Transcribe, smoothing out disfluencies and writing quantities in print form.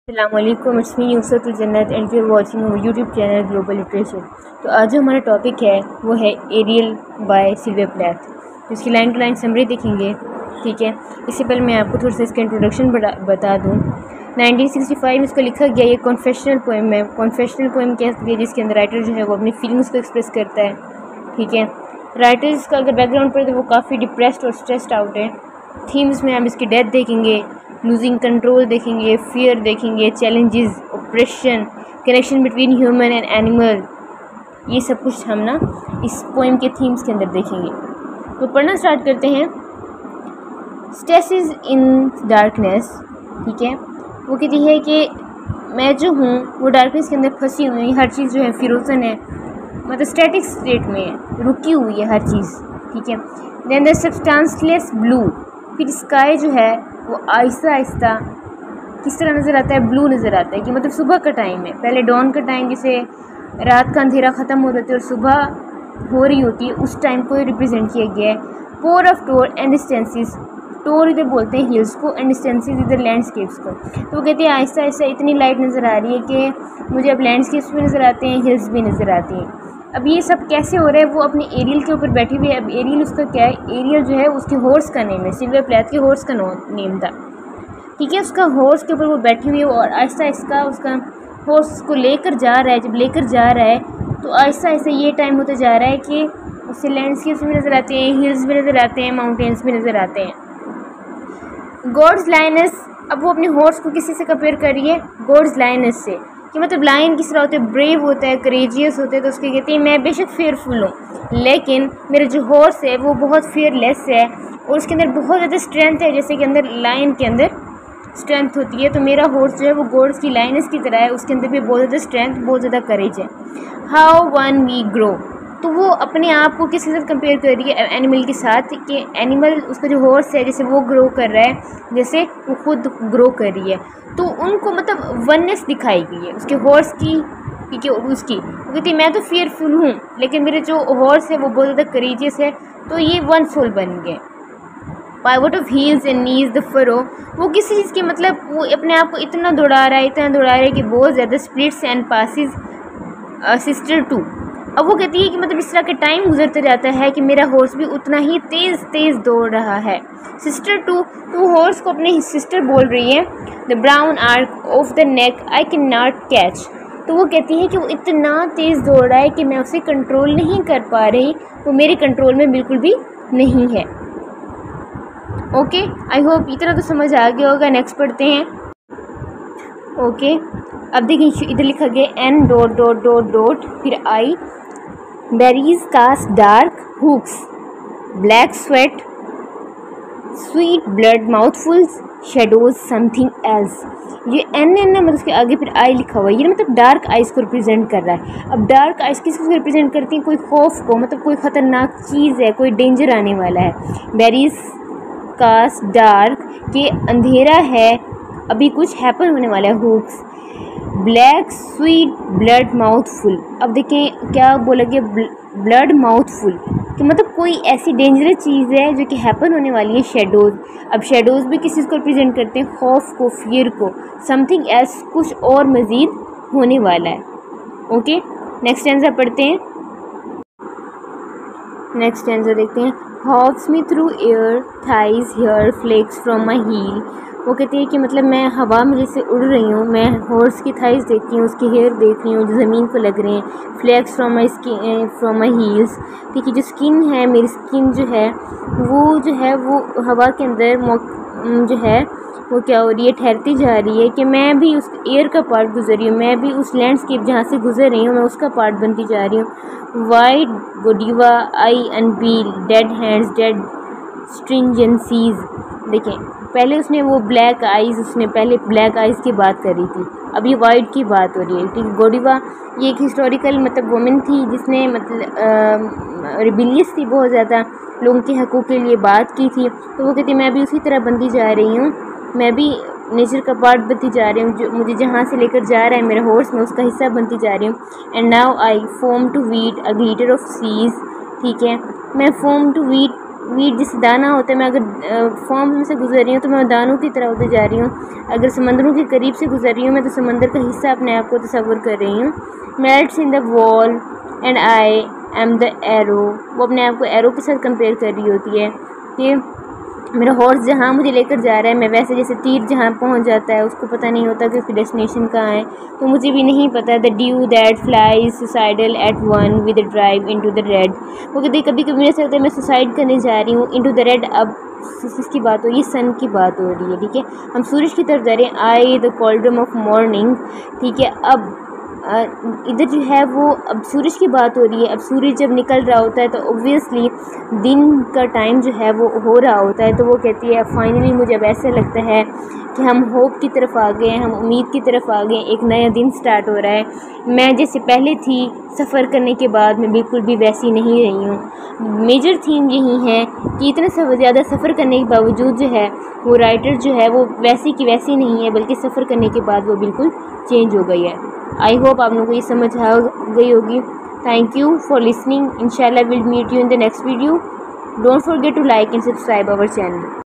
अस्सलामुअलैकुम, it's me Yusuf Jannat and you are watching our YouTube channel global literature. तो आज जो हमारा टॉपिक है वो है एरियल बाय सिल्विया प्लैथ। जिसकी लाइन टू लाइन समरी देखेंगे, ठीक है। इससे पहले मैं आपको थोड़ा सा इसका इंट्रोडक्शन बता दूँ। 1965 में इसको लिखा गया। ये कॉन्फेशनल पोएम है। कॉन्फेशनल पोएम कहती है जिसके अंदर राइटर जो है वो अपनी फीलिंग्स को एक्सप्रेस करता है, ठीक है। राइटर्स का अगर बैकग्राउंड पढ़े तो वो काफ़ी डिप्रेस्ड और स्ट्रेस्ड आउट है। थीम्स में हम इसकी डेथ देखेंगे, लूजिंग कंट्रोल देखेंगे, फियर देखेंगे, challenges, operation, connection between human and animal, ये सब कुछ हम ना इस पोएम के थीम्स के अंदर देखेंगे। तो पढ़ना स्टार्ट करते हैं। स्टेसिस इन डार्कनेस, ठीक है। वो कहती है कि मैं जो हूँ वो डार्कनेस के अंदर फंसी हुई हूँ। हर चीज़ जो है फिरोजन है, मतलब स्टैटिक स्टेट में है, रुकी हुई है हर चीज़, ठीक है। देन द सब्सटेंसलेस ब्लू, फिर स्काई जो है वो आहिस्ता आहिस्ता किस तरह नज़र आता है, ब्लू नज़र आता है कि मतलब सुबह का टाइम है। पहले डॉन का टाइम, जिसे रात का अंधेरा ख़त्म हो जाता है और सुबह हो रही होती है, उस टाइम को रिप्रेजेंट किया गया है। Pore of tour and distances, टोर इधर बोलते हैं हिल्स को एंड डिस्टेंसेस इधर लैंडस्केप्स को। तो वो कहते हैं आहिस्ता आहिस्ता इतनी लाइट नज़र आ रही है कि मुझे अब लैंडस्केप्स भी नज़र आते हैं, हिल्स भी नज़र आती हैं। अब ये सब कैसे हो रहा है, वो अपने एरियल के ऊपर बैठी हुई है। अब एरियल उसका क्या है, एरियल जो है उसके हॉर्स का नेम है, सिल्विया प्लैथ के हॉर्स का नेम था, ठीक है। उसका हॉर्स के ऊपर वो बैठी हुई है और आहिस्ता आहिस्ता उसका हॉर्स उसको लेकर जा रहा है। जब लेकर जा रहा है तो आहिस्ता आहिस्ता ये टाइम होता जा रहा है कि उससे लैंडस्केप्स भी नज़र आते हैं, हिल्स भी नज़र आते हैं, माउंटेन्स भी नज़र आते हैं। गॉड्स लायनेस, अब वो अपने हॉर्स को किसी से कंपेयर कर रही है, गॉड्स लायनेस से, कि मतलब लायन किस तरह होते हैं, ब्रेव होता है, करेजियस होते हैं। तो उसके कहते हैं मैं बेशक फेयरफुल हूँ, लेकिन मेरा जो हॉर्स है वो बहुत फेयरलेस है और उसके अंदर बहुत ज़्यादा स्ट्रेंथ है, जैसे कि अंदर लायन के अंदर स्ट्रेंथ होती है। तो मेरा हॉर्स जो है वो गॉड्स की लायनेस की तरह है, उसके अंदर भी बहुत ज़्यादा स्ट्रेंथ, बहुत ज़्यादा करेज है। हाउ वन वी ग्रो, तो वो अपने आप को किसके साथ कंपेयर कर रही है, एनिमल के साथ, कि एनिमल उसका जो हॉर्स है जैसे वो ग्रो कर रहा है, जैसे वो खुद ग्रो कर रही है। तो उनको मतलब वननेस दिखाई गई है उसके हॉर्स की, ठीक है, उसकी। वो कहती है मैं तो फियरफुल हूँ लेकिन मेरे जो हॉर्स है वो बहुत ज़्यादा करेजियस है। तो ये वन सोल बन गए। Pivot of heels and knees the furrow, वो किसी चीज़ के मतलब वो अपने आप को इतना दौड़ा रहा है, इतना दौड़ा रहा है कि बहुत ज़्यादा splits and passes sister to. अब वो कहती है कि मतलब इस तरह का टाइम गुजरता जाता है कि मेरा हॉर्स भी उतना ही तेज़ तेज़ दौड़ रहा है। सिस्टर टू, तो हॉर्स को अपने सिस्टर बोल रही है। The brown arc of the neck I can not catch, तो वो कहती है कि वो इतना तेज़ दौड़ रहा है कि मैं उसे कंट्रोल नहीं कर पा रही, वो मेरे कंट्रोल में बिल्कुल भी नहीं है। ओके, आई होप इतना तो समझ आ गया होगा। नेक्स्ट पढ़ते हैं। ओके, अब देखिए इधर लिखा गया N dot dot dot dot फिर I, berries cast dark hooks, black sweat, sweet blood mouthfuls, shadows something else. ये एन ना मतलब उसके आगे फिर आई लिखा हुआ है, ये मतलब डार्क आइज़ को रिप्रेजेंट कर रहा है। अब डार्क आइज़ किसको रिप्रेजेंट करती हैं, कोई खौफ को, मतलब कोई ख़तरनाक चीज़ है, कोई डेंजर आने वाला है। बेरीज कास्ट डार्क, के अंधेरा है, अभी कुछ हैपन होने वाला है। Hooks, black sweet blood mouthful, अब देखें क्या बोला गया, ब्लड माउथफुल, कि मतलब कोई ऐसी डेंजरस चीज़ है जो कि हैपन होने वाली है। शेडोज़, अब शेडोज़ भी किस चीज़ को रिप्रेजेंट करते हैं, खौफ को, फियर को। समथिंग एल्स, कुछ और मज़ीद होने वाला है। ओके, नेक्स्ट आंसर पढ़ते हैं। नेक्स्ट आंसर देखते हैं। Hauls me through air, thighs hair flakes from my heel, वो कहती है कि मतलब मैं हवा में जैसे उड़ रही हूँ, मैं हॉर्स की थाइज देख रही हूँ, उसके हेयर देख रही हूँ जो ज़मीन को लग रहे हैं। Flakes from my skin, from my heels, ठीक है। जो स्किन है, मेरी स्किन जो है वो हवा के अंदर जो है वो क्या हो रही है, ठहरती जा रही है, कि मैं भी उस एयर का पार्ट गुजर रही हूँ, मैं भी उस लैंडस्केप जहाँ से गुजर रही हूँ मैं उसका पार्ट बनती जा रही हूँ। वाइट गोडिवा आई अनपील, डेड हैंड्स, डेड स्ट्रिंजेंसीज। देखें पहले उसने वो ब्लैक आइज़, उसने पहले ब्लैक आइज़ की बात कर रही थी, अब ये वाइट की बात हो रही है, ठीक है। गोडिवा ये एक हिस्टोरिकल मतलब वुमेन थी जिसने मतलब रिबिलियस थी, बहुत ज़्यादा लोगों के हकूक़ के लिए बात की थी। तो वो कहती मैं भी उसी तरह बनती जा रही हूँ, मैं भी नेचर का पार्ट बनती जा रही हूँ, जो मुझे जहाँ से लेकर जा रहा है मेरा हॉर्स, मैं उसका हिस्सा बनती जा रही हूँ। And now I foam to wheat a glitter of seas, ठीक है। मैं फोम टू वीट वीट जैसे दाना होता है, मैं अगर फॉर्म में से गुजर रही हूँ तो मैं दानों की तरह होते जा रही हूँ। अगर समंदरों के करीब से गुजर रही हूँ मैं तो समंदर का हिस्सा अपने आप को तस्वर कर रही हूँ। Melts in the wall and I am the arrow, वो अपने आप को एरो के साथ कंपेयर कर रही होती है कि मेरा हॉर्स जहाँ मुझे लेकर जा रहा है, मैं वैसे जैसे तीर जहाँ पहुँच जाता है उसको पता नहीं होता कि उसकी डेस्टिनेशन कहाँ है, तो मुझे भी नहीं पता। The dew that flies suicidal at one with drive into the red, वो कहते कभी कभी मुझे ऐसा लगता है मैं सुसाइड करने जा रही हूँ। इनटू द रेड, अब किसकी बात हो रही है? सन की बात हो रही है, ठीक है, हम सूरज की तरफ जा रहे हैं। आई द कॉल्ड्रम ऑफ मॉर्निंग, ठीक है। अब इधर जो है वो अब सूरज की बात हो रही है। अब सूरज जब निकल रहा होता है तो ऑब्वियसली दिन का टाइम जो है वो हो रहा होता है, तो वो कहती है फाइनली मुझे अब ऐसा लगता है कि हम होप की तरफ आ गए, हम उम्मीद की तरफ आ गए, एक नया दिन स्टार्ट हो रहा है। मैं जैसे पहले थी सफ़र करने के बाद मैं बिल्कुल भी वैसी नहीं रही हूँ। मेजर थीम यही है कि इतना ज़्यादा सफ़र करने के बावजूद जो है वो राइटर जो है वो वैसी की वैसी नहीं है, बल्कि सफ़र करने के बाद वो बिल्कुल चेंज हो गई है। आई होप आप लोगों को ये समझ आ गई होगी। Thank you for listening. इंशाल्लाह will meet you in the next video. Don't forget to like and subscribe our channel.